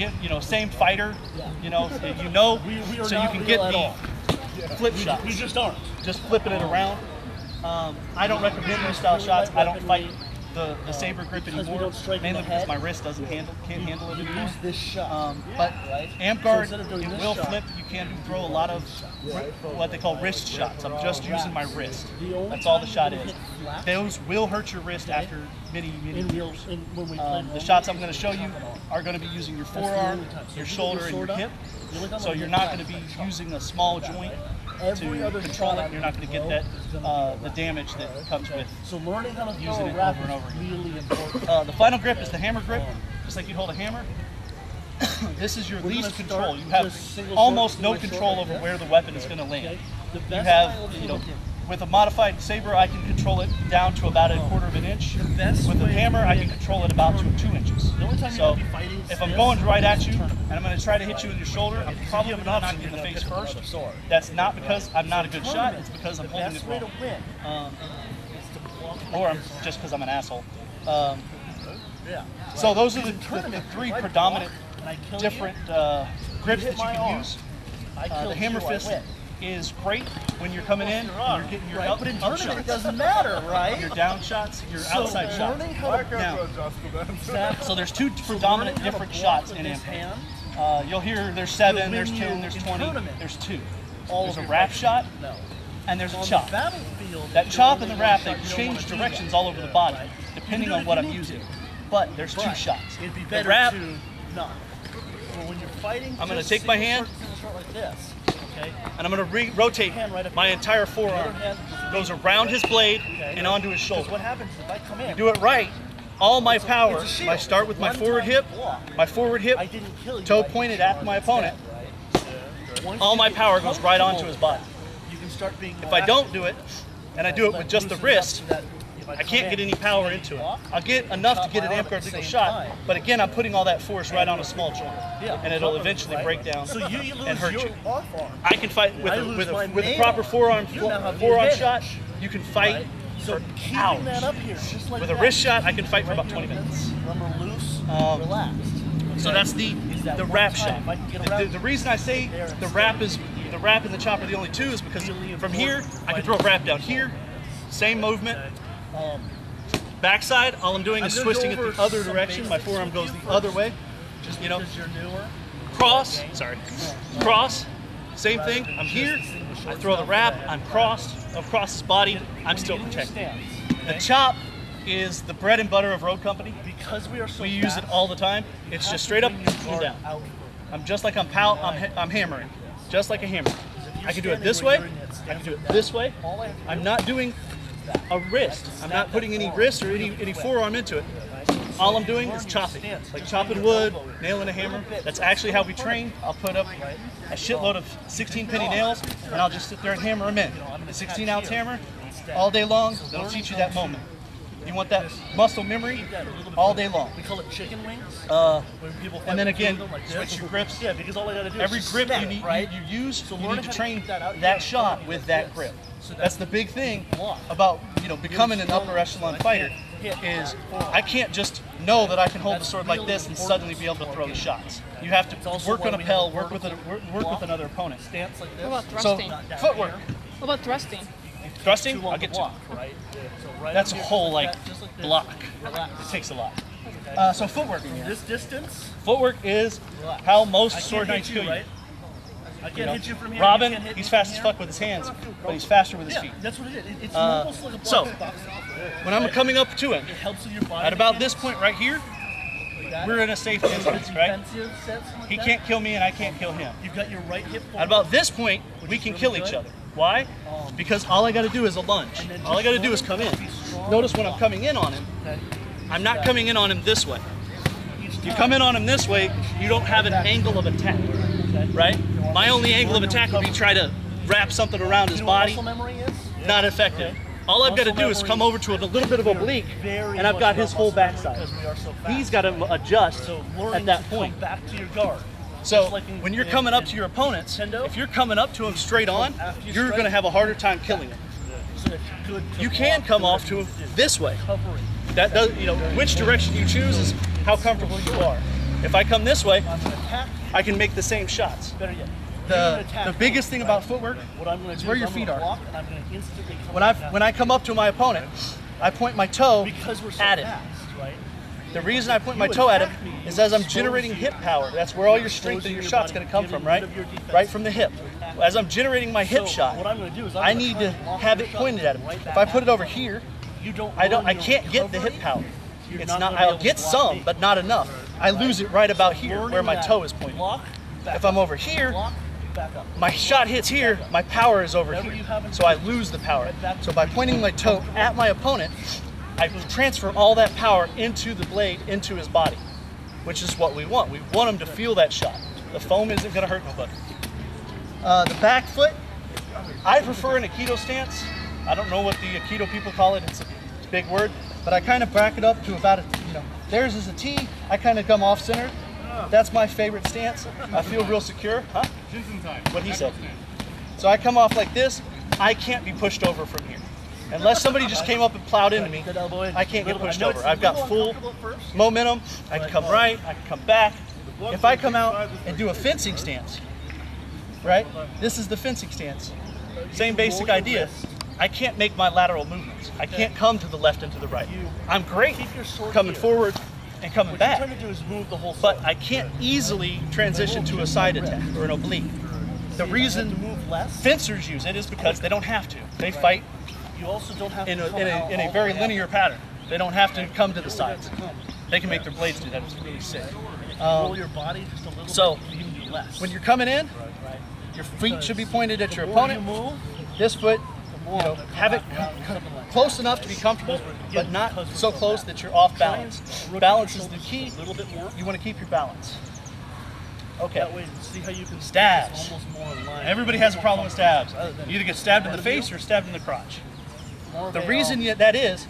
get, same fighter, so you can get the flip shots. We just aren't. Just flipping it around. I don't recommend those style shots. I don't fight the saber grip anymore, mainly because my wrist can't handle it anymore. This shot. But Amtgard, it will flip. You can throw a lot of what they call wrist shots. I'm just using my wrist. That's all the shot is. Those will hurt your wrist after many years. The shots I'm going to show you are going to be using your forearm, your shoulder, and your hip. So you're not going to be using a small joint to control it. You're not going to get that the damage that comes with using it over and over again. The final grip is the hammer grip, just like you'd hold a hammer. This is your least control. You have almost no control over where the weapon is going to land. You have, with a modified saber, I can control it down to about 1/4 of an inch. With a hammer, I can control it about to 2 inches. So if I'm going right at you and I'm going to try to hit you in your shoulder, I'm probably going to knock you in the face first. That's not because I'm not a good shot, it's because I'm holding it wrong. Or just because I'm an asshole. So those are the 3 predominant different grips that you can use. The hammer fist is great when you're coming in, you're getting your up shots. It doesn't matter, right? Your down shots, your outside shots. So there's 2 predominant different shots in Amtgard. You'll hear there's 7, there's 10, there's 20, there's 2. There's a wrap shot, and there's a chop. That chop and the wrap, they change directions all over the body, depending on what I'm using. But there's 2 shots. The wrap, I'm going to take my hand, and I'm going to rotate my entire forearm. Goes around his blade and onto his shoulder. What happens if I come in? Do it right. All my power, I start with my forward hip, toe pointed at my opponent. All my power goes right onto his body. If I don't do it, and I do it with just the wrist, I can't get any power into it. I'll get enough to get an Amtgard legal shot, but again, I'm putting all that force right on a small joint, and it'll eventually break down and hurt you. I can fight with a proper forearm shot. You can fight for hours. With a wrist shot, I can fight for about 20 minutes. So that's the wrap shot. The reason I say the wrap and the chop are the only 2 is because from here, I can throw a wrap down here, same movement. Backside, all I'm doing is twisting it the other direction. My forearm goes the other way. Just, cross, same thing. I'm here, I throw the wrap, I'm crossed, across his body, I'm still protected. The chop is the bread and butter of Road Company. We use it all the time. It's just straight up and down. I'm just like I'm hammering, just like a hammer. I can do it this way, I can do it this way. I'm not doing a wrist. I'm not putting any wrist or any forearm into it. All I'm doing is chopping, like chopping wood, nailing a hammer. That's actually how we train. I'll put up a shitload of 16-penny nails, and I'll just sit there and hammer them in. A 16-ounce hammer, all day long. That'll teach you that moment. You want that muscle memory all day long. We call it chicken wings. And then again, switch your grips. Yeah, because all I gotta do every is grip you use, you need to train that shot with that grip. That's the big thing about becoming an upper echelon fighter. Is I can't just know that I can hold the sword like this and suddenly be able to throw the shots. You have to work on a pel, work with another opponent. What about thrusting? So footwork. What about thrusting? Thrusting, I'll get to. That's a whole block. It takes a lot. So footwork. This distance. Footwork is how most sword knights kill you. I can't hit you from here. Robin, he's fast as fuck with his hands, but he's faster with his feet. That's what it is. It's almost like a so, when I'm coming up to him, at about this point right here, we're in a safe distance, right? He can't kill me and I can't kill him. You've got your right hip. At about this point, we can kill each other. Why? Because all I got to do is a lunge. All I got to do is come in. Notice when I'm coming in on him, I'm not coming in on him this way. You come in on him this way, you don't have an angle of attack, right? My only angle of attack would be try to wrap something around his body. Not effective. All I've got to do is come over to a little bit of oblique, and I've got his whole backside. He's got to adjust at that point. So when you're coming up to your opponents, if you're coming up to him straight on, you're going to have a harder time killing him. You can come off to him this way. That does, which direction you choose is how comfortable you are. If I come this way, I'm gonna attack. I can make the same shots. Better yet. The biggest thing about footwork What I'm gonna is do where is your I'm feet gonna are. block, and I'm gonna instantly come When I come up to my opponent, I point my toe because we're so at him. fast, right? The reason I point my toe at him is as I'm generating hip power. That's where all your strength and your shot's going to come from, right? Right from the hip. As I'm generating my hip shot, What I'm gonna do is I need to have it pointed at him. If I put it over here, I can't get the hip power. It's not. I'll get some, but not enough. I lose it right about here where my toe is pointing. If I'm over here, my shot hits here, my power is over here, so I lose the power. So by pointing my toe at my opponent, I transfer all that power into the blade, into his body, which is what we want. We want him to feel that shot. The foam isn't going to hurt nobody. The back foot, I prefer an Aikido stance. I don't know what the Aikido people call it. It's a big word, but I kind of back it up to about a, theirs is a T. I kind of come off center. That's my favorite stance. I feel real secure. Huh? What he said. So I come off like this. I can't be pushed over from here. Unless somebody just came up and plowed into me, I can't get pushed over. I've got full momentum. I can come right, I can come back. If I come out and do a fencing stance, right? This is the fencing stance. Same basic idea. I can't make my lateral movements. I can't come to the left and to the right. I'm great coming forward and coming back, but I can't easily transition to a side attack or an oblique. The reason fencers use it is because they don't have to. They fight in a very linear pattern. They don't have to come to the sides. They can make their blades do that. It's really sick. So when you're coming in, your feet should be pointed at your opponent. This foot, have it close enough to be comfortable, but not so close that you're off balance. Balance is the key. You want to keep your balance. Okay. Stabs. Everybody has a problem with stabs. You either get stabbed in the face or stabbed in the crotch. The reason that is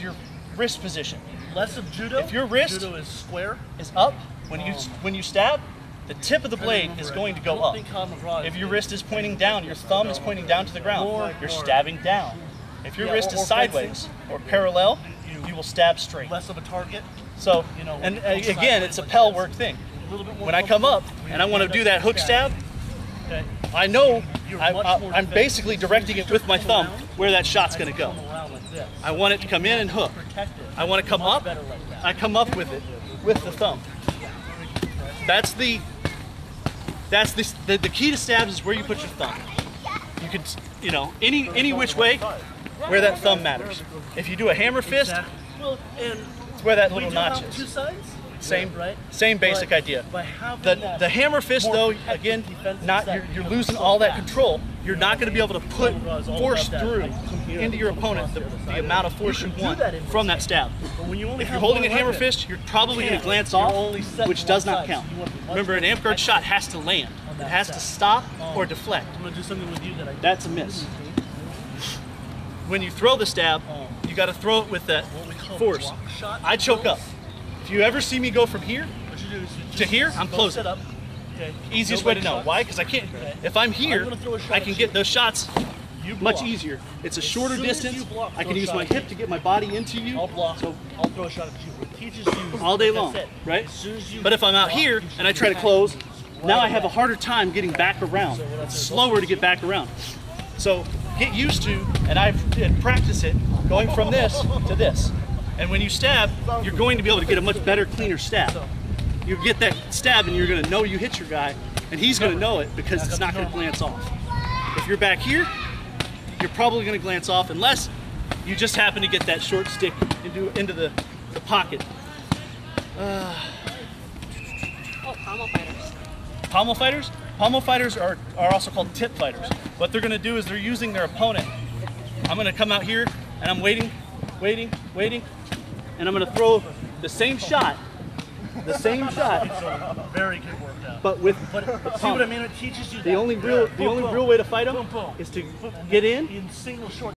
your wrist position. Less of judo. If your wrist judo is square, is up when you stab, the tip of the blade is going to go up. If your wrist is pointing down, your thumb is pointing down to the ground, you're stabbing down. If your wrist is sideways or parallel, you will stab straight. Less of a target. So, and again, it's a pel work thing. When I come up and I want to do that hook stab, I know I'm basically directing it with my thumb where that shot's going to go. I want it to come in and hook. I want to come up. I come up with it with the thumb. That's the key to stabs is where you put your thumb. You can, any which way, where that thumb matters. If you do a hammer fist, it's where that little notch is. Same basic idea. The hammer fist, though, again, you're losing all that control. You're not going to be able to put force through into your opponent the amount of force you want from that stab. If you're holding a hammer fist, you're probably going to glance off, which does not count. Remember, an Amtgard shot has to land. It has to stop or deflect. That's a miss. When you throw the stab, you got to throw it with that force. I choke up. If you ever see me go from here to here, I'm closing. Easiest way to know. Why? Because I can't. If I'm here, I can get those shots much easier. It's a shorter distance. I can use my hip to get my body into you. So I'll throw a shot at you. It teaches you all day long, right? But if I'm out here and I try to close, now I have a harder time getting back around. It's slower to get back around. So get used to, and practice it, going from this to this. And when you stab, you're going to be able to get a much better, cleaner stab. You get that stab and you're going to know you hit your guy, and he's going to know it because it's not going to glance off. If you're back here, you're probably going to glance off unless you just happen to get that short stick into the pocket. Pommel fighters. Pommel fighters? Pommel fighters are also called tip fighters. What they're going to do is they're using their opponent. I'm going to come out here and I'm waiting, and I'm going to throw the same shot. very good workout. But with see what I mean? It teaches you the only real way to fight them is to get in single short.